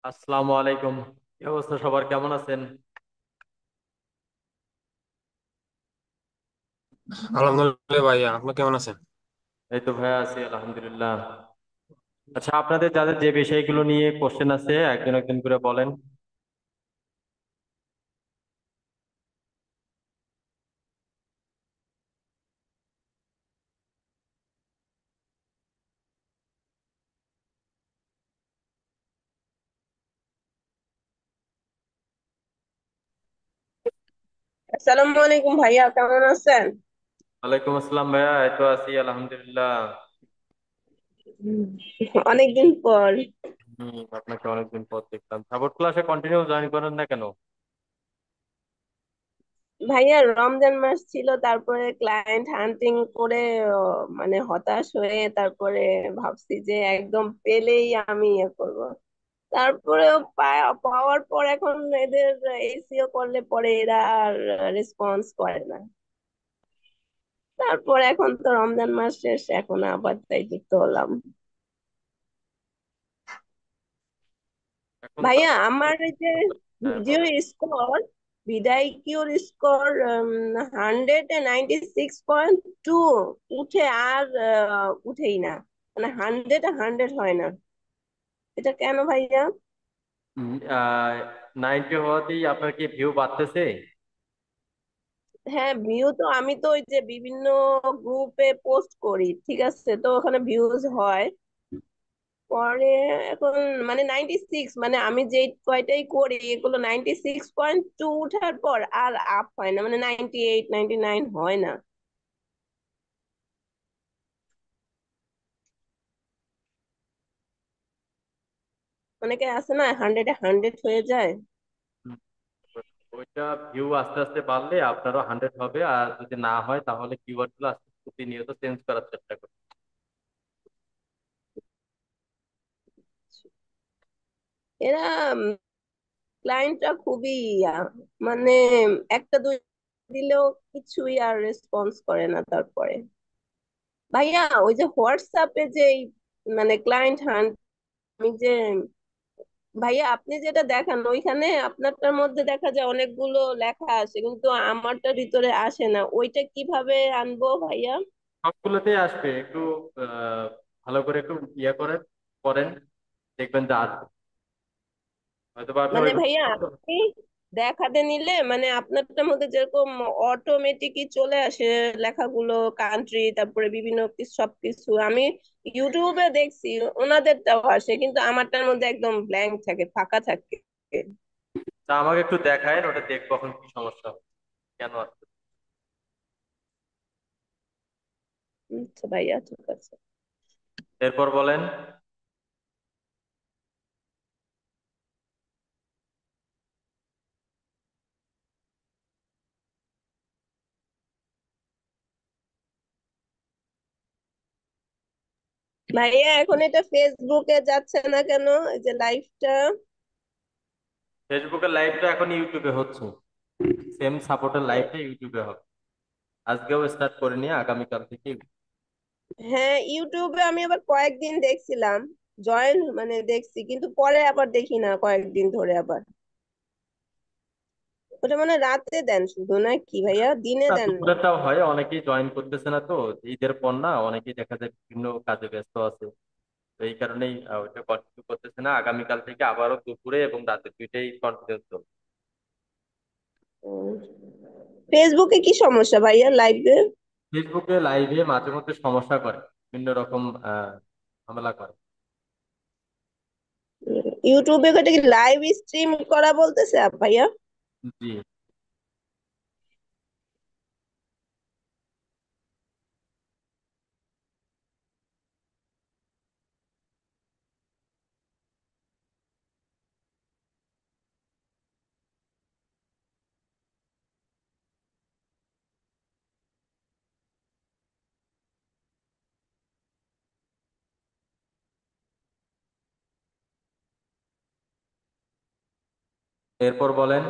আসসালামু আলাইকুম। কি অবস্থা, সবার কেমন আছেন? আলহামদুলিল্লাহ ভাইয়া, আপনি কেমন আছেন? এই তো ভাইয়া আছি আলহামদুলিল্লাহ। আচ্ছা, আপনাদের যাদের যে বিষয়গুলো নিয়ে কোশ্চেন আছে একজন একজন করে বলেন। আসসালামু আলাইকুম ভাইয়া, কেমন আছেন? ওয়ালাইকুম আসসালাম ভাইয়া, এই তো আছি আলহামদুলিল্লাহ। হুম, অনেকদিন পর। আপনাকে অনেকদিন পর দেখলাম, সাপোর্ট ক্লাসে কন্টিনিউ জয়েন করেন না কেন? ভাইয়া রমজান মাস ছিল, তারপরে ক্লায়েন্ট হান্টিং করে মানে হতাশ হয়ে তারপরে ভাবছি যে একদম পেলেই আমি ইয়ে করব। তারপরে পাওয়ার পর এখন এদের এসিও করলে পরে এরা আর রেসপন্স করে না। তারপর এখন তো রমজান মাস শেষ, এখন আবার তাই যুক্ত হলাম। এখন তো ভাইয়া আমার এই যে হ্যাঁ, ভিডিও বলেন। স্কোর, ভিডিকিউর স্কোর 196.2 উঠে আর উঠেই না, মানে 100 হয় না। এটা কেন ভাইয়া? 90 হওয়াতেই আপনার কি ভিউ বাড়তেছে? হ্যাঁ, ভিউ তো আমি তো ওই যে বিভিন্ন গ্রুপে পোস্ট করি, ঠিক আছে, তো ওখানে ভিউজ হয় পরে। এখন মানে 96, মানে আমি যে কয়টাই করি এগুলো 96.2 উঠার পর আর আপ হয় না, মানে 98 99 হয় না। অনেকে আছে না, 100 হয়ে যায়। হুম, ওইটা ভিউ আস্তে আস্তে বাড়লে আপনারও 100 হবে, আর যদি না হয় তাহলে কিওয়ার্ড গুলো আস্তে আস্তে প্রতিনিয়ত চেঞ্জ করার চেষ্টা করুন। এরা ক্লায়েন্টরা খুবই মানে একটা দুই দিলেও কিছুই আর রেসপন্স করে না। তারপরে ভাইয়া ওই যে হোয়াটসঅ্যাপে যে মানে ক্লায়েন্ট হান্ট, আমি যে ভাইয়া আপনি যেটা দেখান ওইখানে আপনারটার মধ্যে দেখা যায় অনেকগুলো লেখা আসে, কিন্তু আমারটার ভিতরে আসে না, ওইটা কিভাবে আনবো ভাইয়া? সবগুলোতেই আসবে, একটু ভালো করে একটু ইয়ে করেন করেন, দেখবেন যে আসবে। হয়তো বা আপনি মানে ওইভাবে ভাইয়া আপনি দেখাতে নিলে মানে আপনারটার মধ্যে যেরকম অটোমেটিকই চলে আসে লেখাগুলো, কান্ট্রি, তারপরে বিভিন্ন সবকিছু আমি ইউটিউবে দেখছি ওনাদেরটাও আসে, কিন্তু আমারটার মধ্যে একদম ব্ল্যাঙ্ক থাকে, ফাঁকা থাকে। তা আমাকে একটু দেখায়, ওটা দেখবো এখন কি সমস্যা হচ্ছে, কেন আসছে। আচ্ছা ভাইয়া, ঠিক আছে। এরপর বলেন। ভাইয়া এখন এটা ফেসবুকে যাচ্ছে না কেন, এই যে লাইভটা? ফেসবুকের লাইভটা এখন ইউটিউবে হচ্ছে, সেম সাপোর্টের লাইভটা ইউটিউবে হবে। আজকেও স্টার্ট করে নিয়ে আগামীকাল থেকে। হ্যাঁ, ইউটিউবে আমি আবার কয়েকদিন দেখছিলাম, জয়েন মানে দেখছি, কিন্তু পরে আবার দেখি না কয়েকদিন ধরে আবার। ওটা মানে রাতে দেন শুধু, না কি ভাইয়া দিনে না, দেন না? দুপুরেরটাও হয়, অনেকেই জয়েন করতেছে না তো, ঈদের পর না, অনেকেই দেখা যায় বিভিন্ন কাজে ব্যস্ত আছে। তো এই কারণেই ওইটা কন্টিনিউ করতেছে না। আগামীকাল থেকে আবারও দুপুরে এবং রাতে দুইটাই কন্টিনিউ চলবে। উম, ফেসবুকে কি সমস্যা ভাইয়া লাইভে? ফেসবুকে লাইভে মাঝে মধ্যে সমস্যা করে, বিভিন্ন রকম ঝামেলা করে। ইউটিউবে এটা কি লাইভ স্ট্রিম করা বলতেছে ভাইয়া? জি। এরপর বলেন।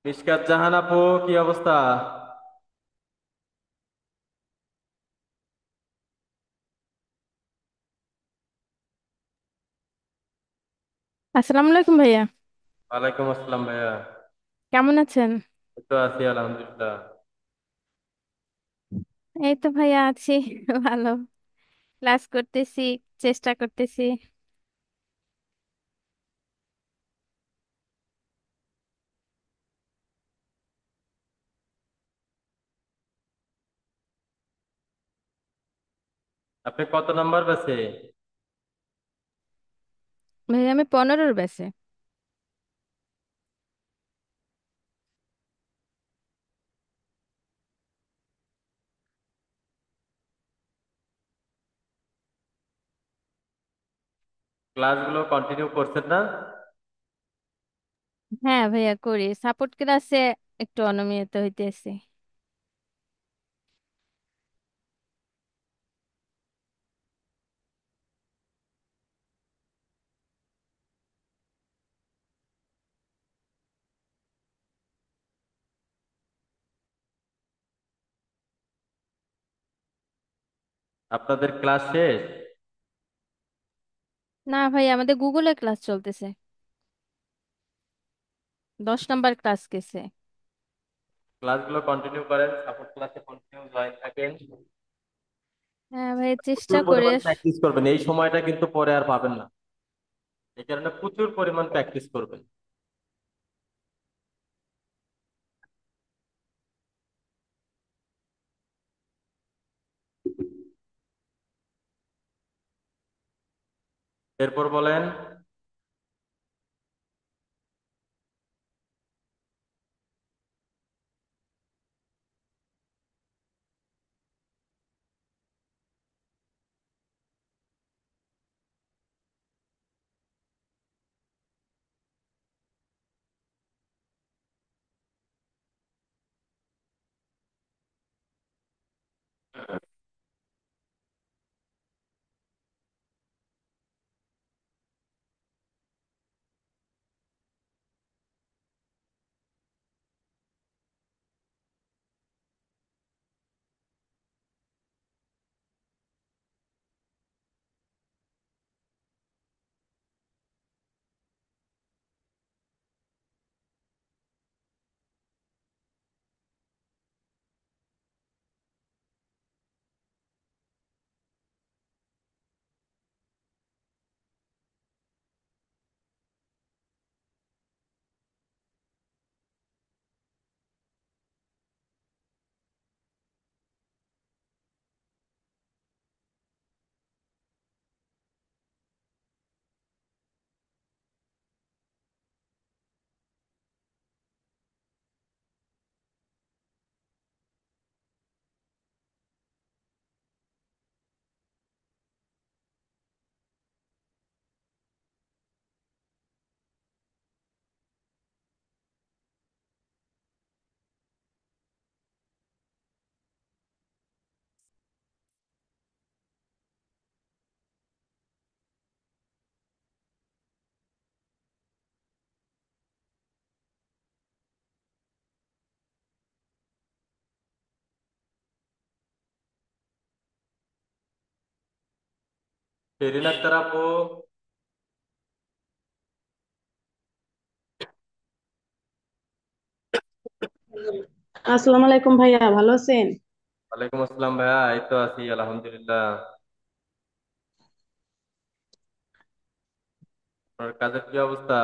মিশকাত জাহান আপু, কি অবস্থা? আসসালামু আলাইকুম ভাইয়া। ওয়ালাইকুম আসসালাম ভাইয়া। কেমন আছেন? এই তো আছি আলহামদুলিল্লাহ। এই তো ভাইয়া আছি ভালো। ক্লাস করতেছি, চেষ্টা করতেছি। আপনি কত নাম্বার বেছে? ভাইয়া আমি 15-র ব্যাচে। ক্লাসগুলো কন্টিনিউ করছেন না? হ্যাঁ ভাইয়া করি, সাপোর্ট ক্লাসে একটু অনিয়মিত হইতেছি। আপনাদের ক্লাস শেষ? না ভাইয়া, আমাদের গুগলে ক্লাস চলতেছে। 10 নাম্বার ক্লাস গেছে। ক্লাসগুলো কন্টিনিউ করেন, সাপোর্ট ক্লাসে কন্টিনিউ জয়েন থাকেন। হ্যাঁ ভাইয়া, চেষ্টা প্রচুর করে। পরিমাণ প্র্যাকটিস করবেন, এই সময়টা কিন্তু পরে আর পাবেন না। এই কারণে প্রচুর পরিমাণ প্র্যাকটিস করবেন। এরপর বলেন। শেরিন আক্তার আপু। আসসালামু আলাইকুম ভাইয়া, ভালো আছেন? ওয়ালাইকুম আসসালাম ভাইয়া, এই তো আছি আলহামদুলিল্লাহ। আপনার কাজের কি অবস্থা?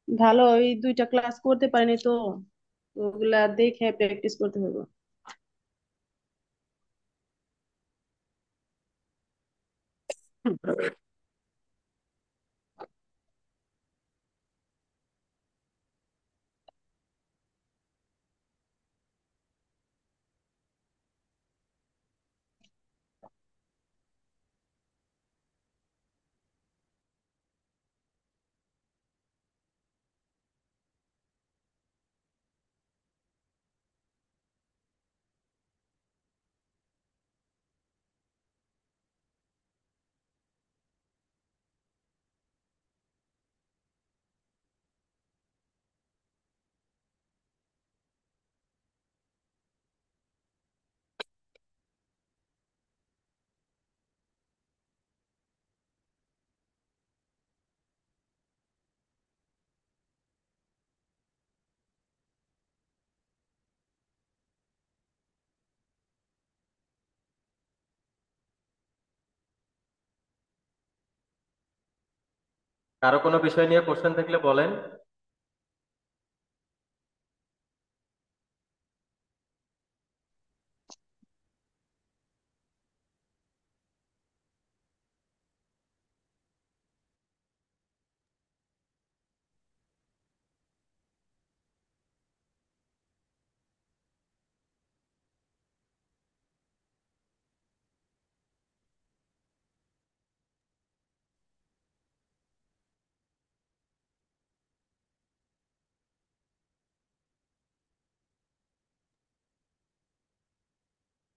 ভালো, ওই 2টা ক্লাস করতে পারিনি তো, ওগুলা দেখে প্র্যাকটিস করতে হবে। কারো কোনো বিষয় নিয়ে কোশ্চেন থাকলে বলেন।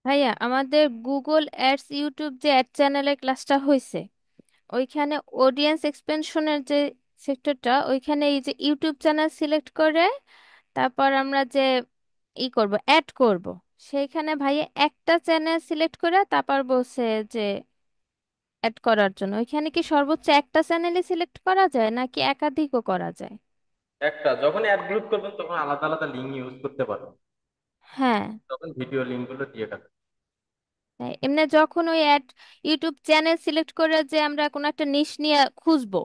ভাইয়া, আমাদের গুগল অ্যাডস ইউটিউব যে অ্যাড চ্যানেলের ক্লাসটা হয়েছে, ওইখানে অডিয়েন্স এক্সপেনশনের যে সেক্টরটা, ওইখানে এই যে ইউটিউব চ্যানেল সিলেক্ট করে তারপর আমরা যে করব, অ্যাড করব, সেইখানে ভাইয়া একটা চ্যানেল সিলেক্ট করে তারপর বলছে যে অ্যাড করার জন্য। ওইখানে কি সর্বোচ্চ একটা চ্যানেলই সিলেক্ট করা যায় নাকি একাধিকও করা যায়? একটা যখন অ্যাড গ্রুপ করবেন তখন আলাদা আলাদা লিঙ্ক ইউজ করতে পারবেন, হ্যাঁ। তখন ভিডিও লিঙ্ক গুলো দিয়ে রাখবেন। তাই এমনি যখন ওই অ্যাড ইউটিউব চ্যানেল সিলেক্ট করে যে আমরা কোনো একটা নিশ নিয়ে খুঁজবো,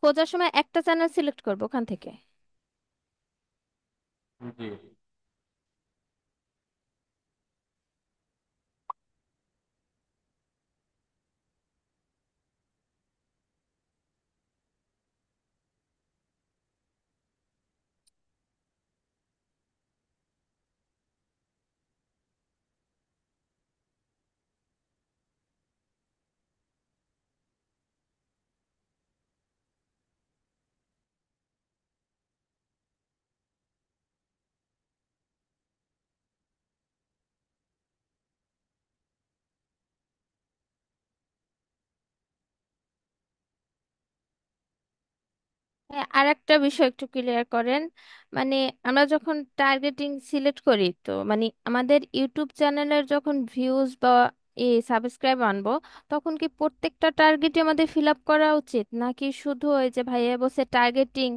খোঁজার সময় একটা চ্যানেল সিলেক্ট করবো ওখান থেকে। জি। হ্যাঁ, আর একটা বিষয় একটু ক্লিয়ার করেন। মানে আমরা যখন টার্গেটিং সিলেক্ট করি, তো মানে আমাদের ইউটিউব চ্যানেলের যখন ভিউজ বা সাবস্ক্রাইব আনবো, তখন কি প্রত্যেকটা টার্গেটই আমাদের ফিল আপ করা উচিত নাকি শুধু ওই যে ভাইয়া বসে টার্গেটিং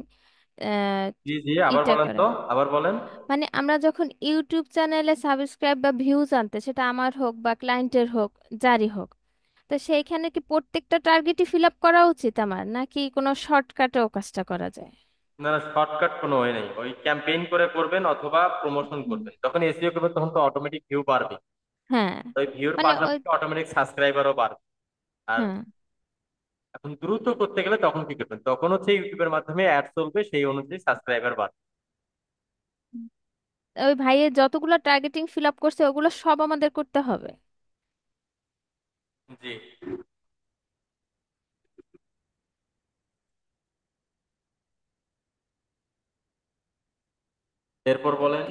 জি জি, আবার ইটা বলেন করা? তো, আবার বলেন। মানে আমরা যখন ইউটিউব চ্যানেলে সাবস্ক্রাইব বা ভিউজ আনতে, সেটা আমার হোক বা ক্লায়েন্টের হোক, যারই হোক, তো সেইখানে কি প্রত্যেকটা টার্গেটই ফিল আপ করা উচিত আমার নাকি কোনো শর্টকাটেও কাজটা করা যায়? না না, শর্টকাট কোনো ওয়ে নেই। ওই ক্যাম্পেইন করে করবেন অথবা প্রমোশন হুম। করবেন, যখন এসইও করবেন তখন তো অটোমেটিক ভিউ বাড়বে। হ্যাঁ। ওই ভিউর মানে ওই। পাশাপাশি অটোমেটিক সাবস্ক্রাইবারও বাড়বে। আর হ্যাঁ। এখন দ্রুত করতে গেলে তখন কি করবেন, তখন হচ্ছে ইউটিউবের মাধ্যমে অ্যাড চলবে, সেই অনুযায়ী সাবস্ক্রাইবার বাড়বে। ওই ভাইয়ের যতগুলো টার্গেটিং ফিল আপ করছে ওগুলো সব আমাদের করতে হবে? জি। এরপর বলেন।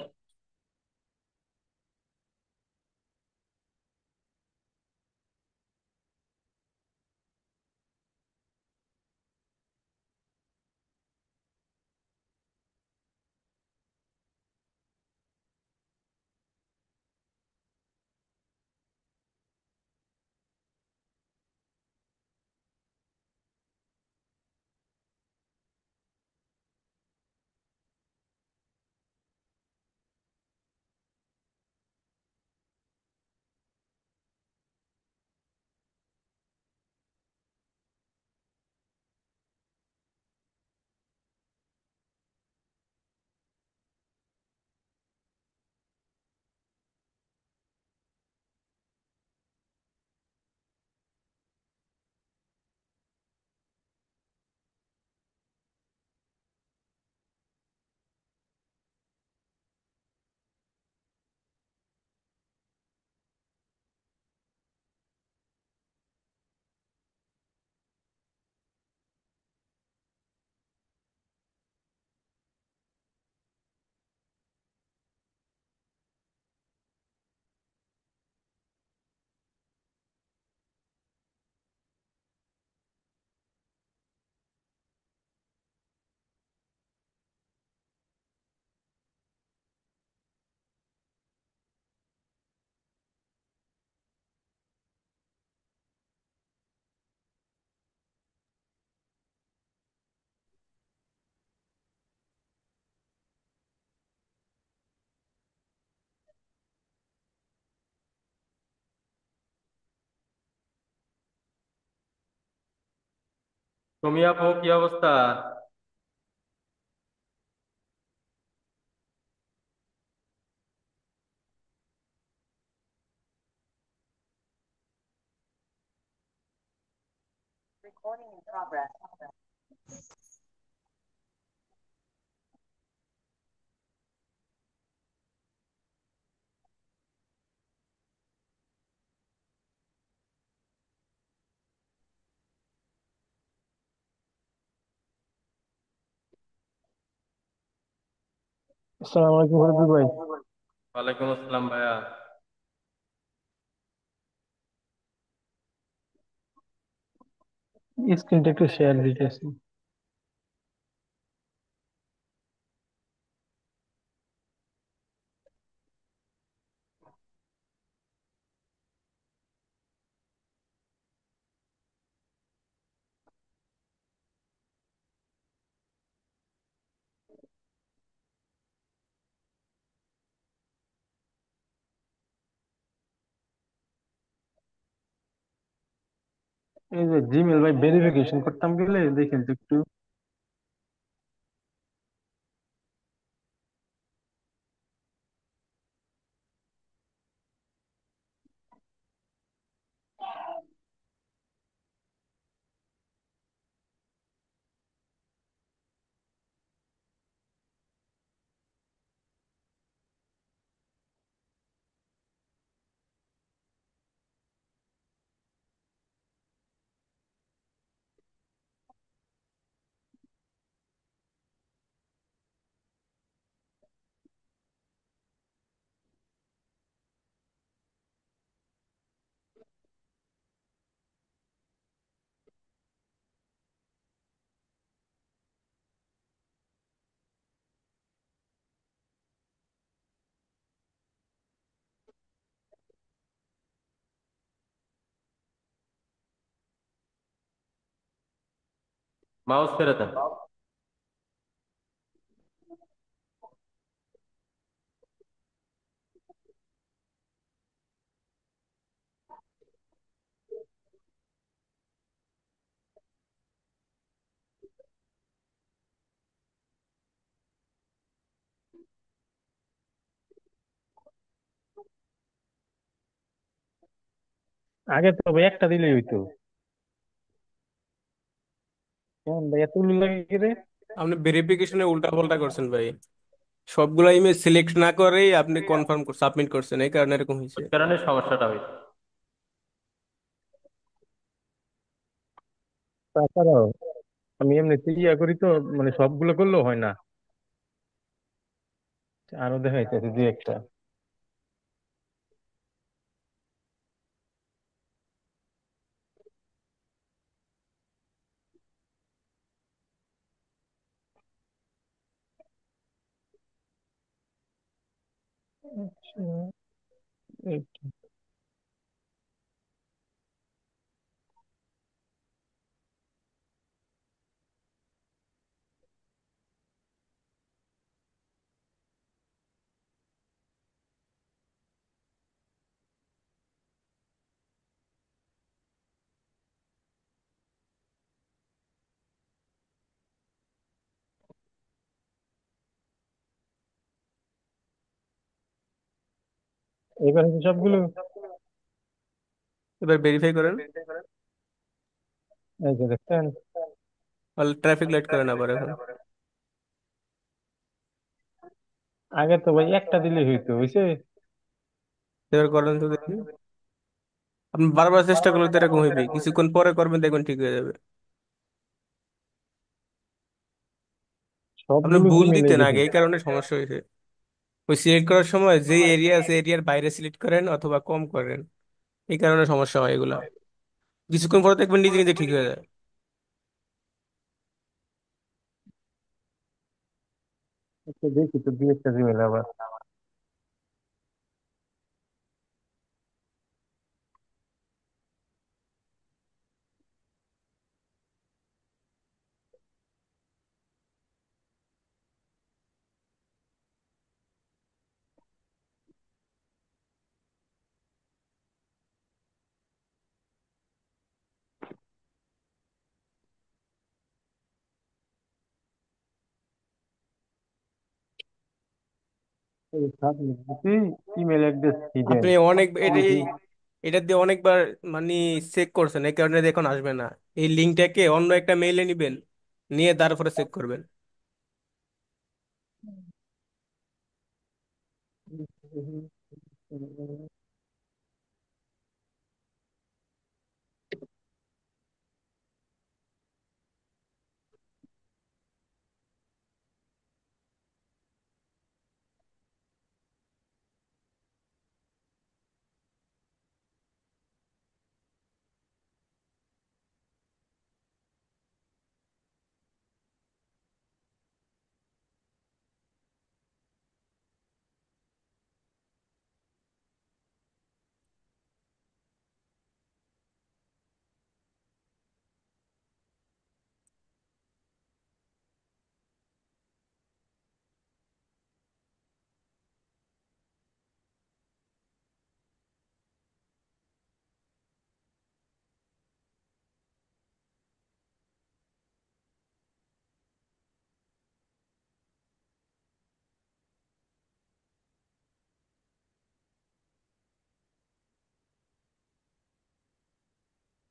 তুমি আপু কি অবস্থা? আসসালামু আলাইকুম ফরিদুল ভাই। ওয়ালাইকুম আসসালাম ভাইয়া। স্ক্রিনটা একটু শেয়ার দিতেছি। এই যে জিমেল ভাই ভেরিফিকেশন করতাম গেলে দেখেন তো একটু। মাউস ফেরত দেন। আগে তো ভাই একটা দিলেই হইতো। কেমন ভাই এতগুলো লাগে কি রে? আপনি ভেরিফিকেশনে উল্টা পাল্টা করছেন ভাই। সবগুলা ইমেজ সিলেক্ট না করেই আপনি কনফার্ম সাবমিট করছেন, এই কারণে এরকম হয়েছে। ওই কারণে সমস্যাটা হয়েছে। তাছাড়াও আমি এমনিতে ইয়া করি তো, মানে সবগুলো করলেও হয় না। আরো দেখাইতেছে দুই একটা। আচ্ছা, এবার হচ্ছে সবগুলো। এবার ভেরিফাই করেন। এই যে দেখছেন। ট্রাফিক লাইট করেন আবার এখন। আগে তো ভাই একটা দিলেই হইতো, বুঝছে? এবার করেন তো দেখি। আপনি বারবার চেষ্টা করলে তো এরকম হইবে, কিছুক্ষণ পরে করবেন দেখবেন ঠিক হয়ে যাবে। আপনি সবগুলো ভুল জিমেলে দিতেন আগে, দেখেন। এই কারণে সমস্যা হয়েছে। ওই সিলেক্ট করার সময় যে এরিয়া আছে এরিয়ার বাইরে সিলেক্ট করেন অথবা কম করেন, এই কারণে সমস্যা হয় এগুলা। কিছুক্ষণ পরে দেখবেন নিজে নিজে ঠিক হয়ে যায়। আচ্ছা, দেখি তো দুই একটা জিমেল আবার। এই সাবমিট দিছি, ইমেল অ্যাড্রেস হিডেন। আপনি অনেক এটা দিয়ে অনেকবার মানে চেক করছেন, এই কারণে এখন আসবে না। এই লিঙ্কটাকে অন্য একটা মেইলে নিবেন, নিয়ে তারপরে চেক করবেন।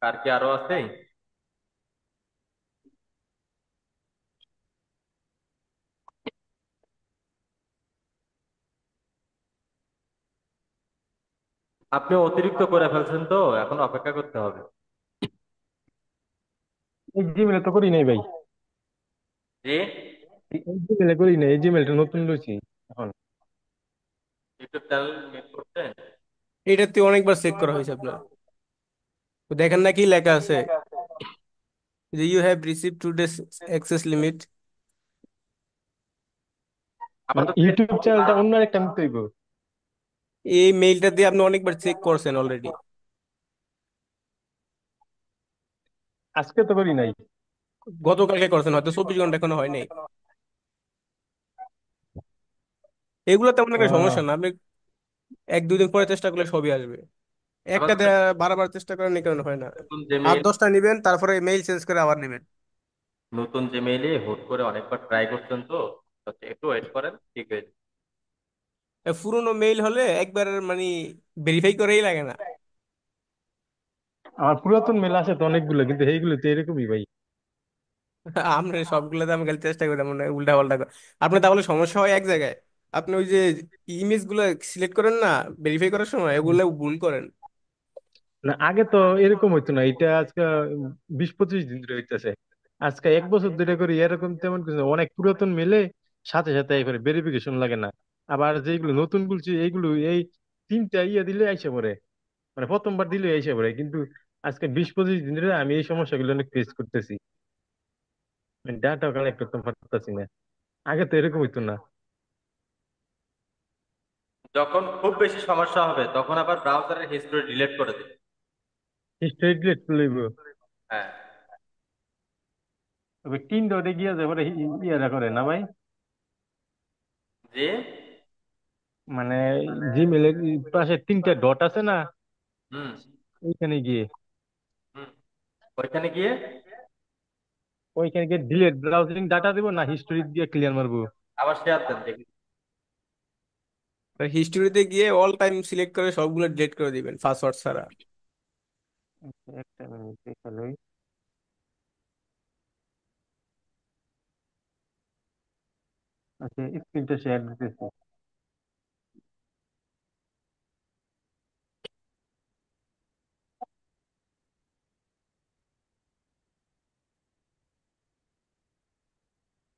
আর কি আরো আছে? আপনি অতিরিক্ত করে ফেলছেন তো, এখন অপেক্ষা করতে হবে। এই জিমেলে তো করি নাই ভাই। যে এই জিমেলে করি নাই, এই জিমেলটা নতুন লইছি এখন। ইউটিউব চ্যানেল মেক করছেন? এটাতে অনেকবার চেক করা হয়েছে আপনার। তো দেখেন না কি লেখা আছে, যে you have receive today's access limit. আবার মানে তো ইউটিউব চ্যানেলটা অন্য একটা নিতে হইব। এই মেইলটা দিয়ে আপনি অনেকবার চেক করছেন অলরেডি। আজকে তো করি নাই। গতকালকে করছেন, হয়তো 24 ঘন্টা এখনো হয় নাই। এগুলো তেমন একটা সমস্যা আহ, না, আপনি 1-2 দিন পরে চেষ্টা করলে সবই আসবে। আবার একটা তো বারবার চেষ্টা করেন, এই কারণে হয় না। নতুন যে আট মেইল, দশটা নিবেন, তারপরে মেইল চেঞ্জ করে আবার নেবেন। নতুন যে মেইলে হুট করে অনেকবার ট্রাই করছেন তো, তো একটু ওয়েট করেন, ঠিক হয়ে যাবে। পুরোনো মেইল হলে একবার মানে ভেরিফাই করেই লাগে না। আমার পুরাতন মেল আছে তো অনেকগুলো, কিন্তু এইগুলো তো এরকমই ভাই। আমরা সবগুলোতে আমি খালি চেষ্টা করি মানে উল্টা পাল্টা করে। আপনার তাহলে সমস্যা হয় এক জায়গায়, আপনি ওই যে ইমেজ গুলো সিলেক্ট করেন না ভেরিফাই করার সময়, ওগুলো ভুল করেন। না, আগে তো এরকম হইতো না। এটা আজকে 20-25 দিন ধরে হইতেছে। আজকে 1 বছর ধরে করি এরকম তেমন কিছু না। অনেক পুরাতন মেলে সাথে সাথে এবারে ভেরিফিকেশন লাগে না। আবার যেগুলো নতুন বলছি এইগুলো এই 3টা দিলে আইসা পড়ে, মানে প্রথমবার দিলে আইসা পড়ে। কিন্তু আজকে 20-25 দিন ধরে আমি এই সমস্যাগুলো অনেক ফেস করতেছি, ডাটা কালেক্ট করতে পারতেছি না। আগে তো এরকম হইতো না। যখন খুব বেশি সমস্যা হবে তখন আবার ব্রাউজারের হিস্ট্রি ডিলিট করে দিন। স্ট্রেট ডিলেট লইব। হ্যাঁ। তবে 3 ডটে গিয়া যায় পরে ইয়ারা করে না ভাই। যে মানে জিমেলের পাশে 3টা ডট আছে না, হুম ওইখানে গিয়ে হুম ওইখানে গিয়ে ওইখানে গিয়ে ডিলেট ব্রাউজিং ডাটা দিব না হিস্টোরি দিয়ে ক্লিয়ার মারবো। আবার শেয়ার দেন দেখি। হিস্টোরিতে গিয়ে অল টাইম সিলেক্ট করে সবগুলো ডিলিট করে দিবেন পাসওয়ার্ড ছাড়া। আচ্ছা, একটা মিনিট দেখে লই। আচ্ছা, স্ক্রিনটা শেয়ার দিতেছি।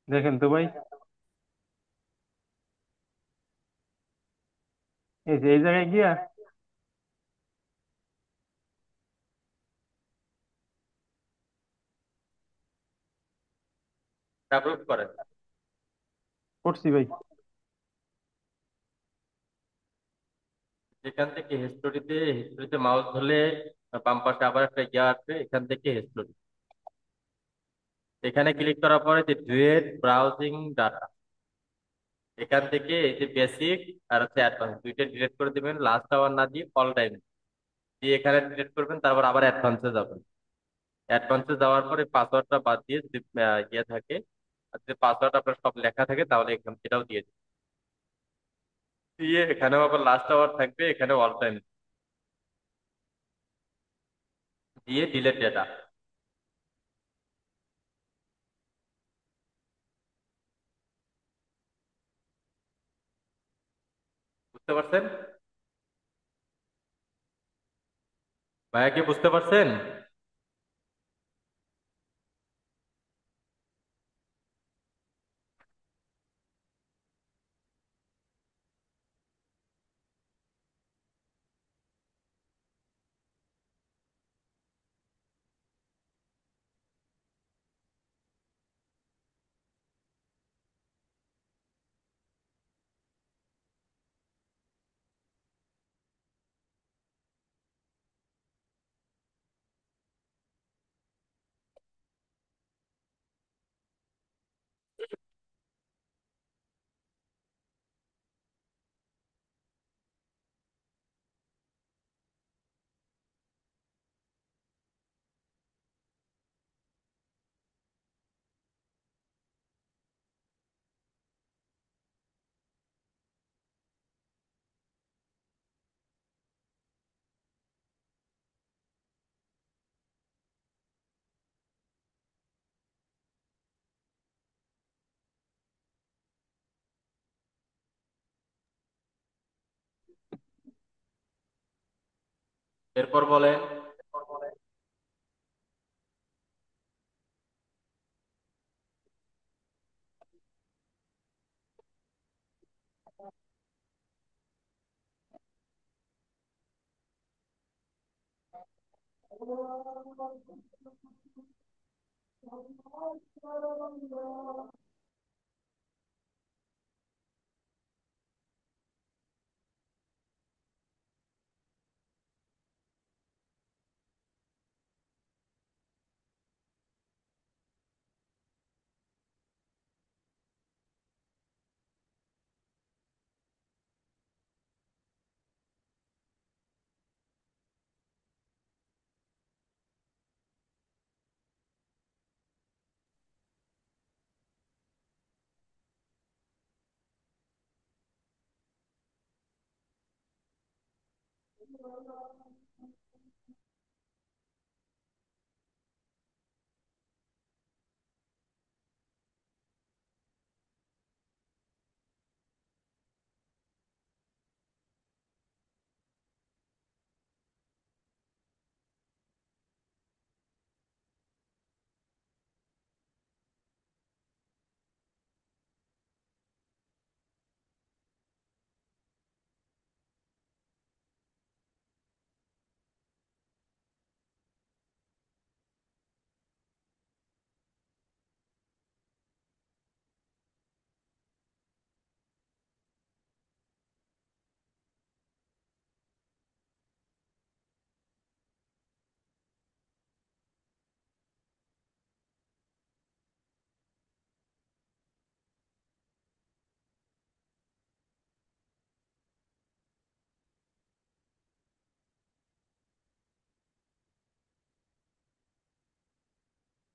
দেখেন তো ভাই, এই যে এই জায়গায় গিয়া অ্যাপ্রুভ করেন। করছি ভাই। যেখান থেকে হিস্টোরিতে মাউস ধরলে বাম পাশে আবার একটা ইয়ে আসবে, এখান থেকে হিস্টোরি, এখানে ক্লিক করার পরে যে ডুয়েট ব্রাউজিং ডাটা, এখান থেকে এই যে বেসিক আর হচ্ছে অ্যাডভান্স দুইটা ডিলিট করে দিবেন, লাস্ট আওয়ার না দিয়ে অল টাইম দিয়ে এখানে ডিলিট করবেন, তারপর আবার অ্যাডভান্সে যাবেন। অ্যাডভান্সে যাওয়ার পরে পাসওয়ার্ডটা বাদ দিয়ে যে ইয়ে থাকে, আর যে পাসওয়ার্ড আপনার সব লেখা থাকে, তাহলে এখান এটাও দিয়ে দিন। দিয়ে এখানেও আবার লাস্ট আওয়ার থাকবে, এখানে অল টাইম, দিয়ে ডিলেট ডেটা। বুঝতে পারছেন ভাইয়া, কি বুঝতে পারছেন? এরপর বলেন।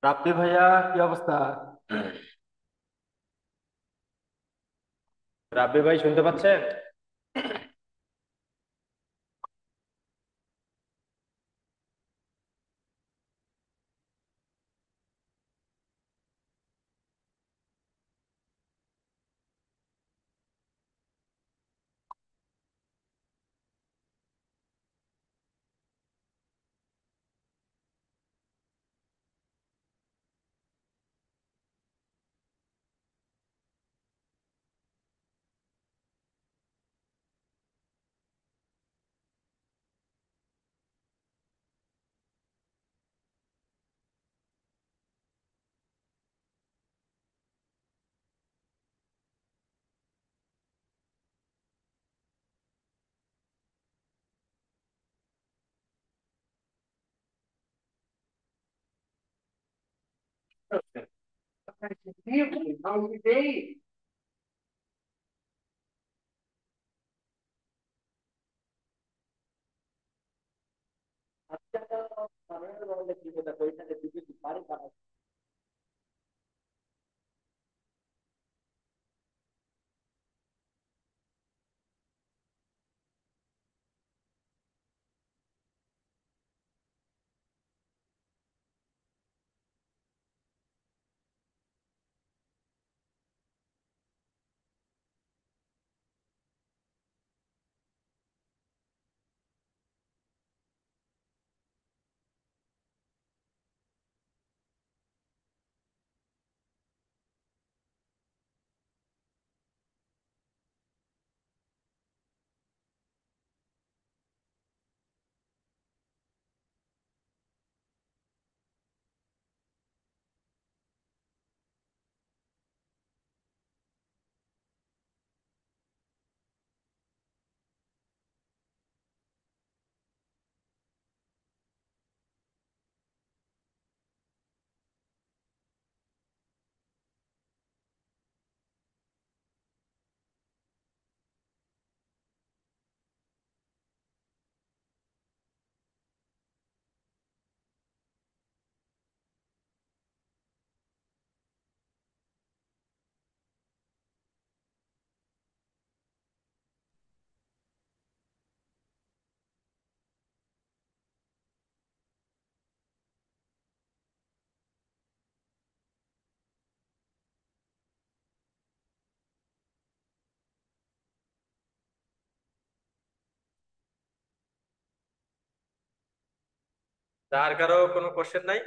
রাব্বি ভাইয়া, কি অবস্থা? রাব্বি ভাই, শুনতে পাচ্ছেন? আর কারো কোনো কোশ্চেন নাই?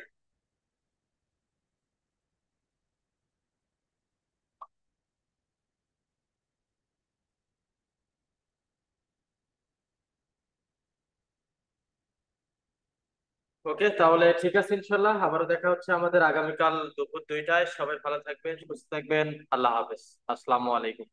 ওকে, তাহলে ঠিক আছে, ইনশাল্লাহ আবারও দেখা হচ্ছে আমাদের আগামীকাল দুপুর 2টায়। সবাই ভালো থাকবেন, সুস্থ থাকবেন। আল্লাহ হাফেজ। আসসালামু আলাইকুম।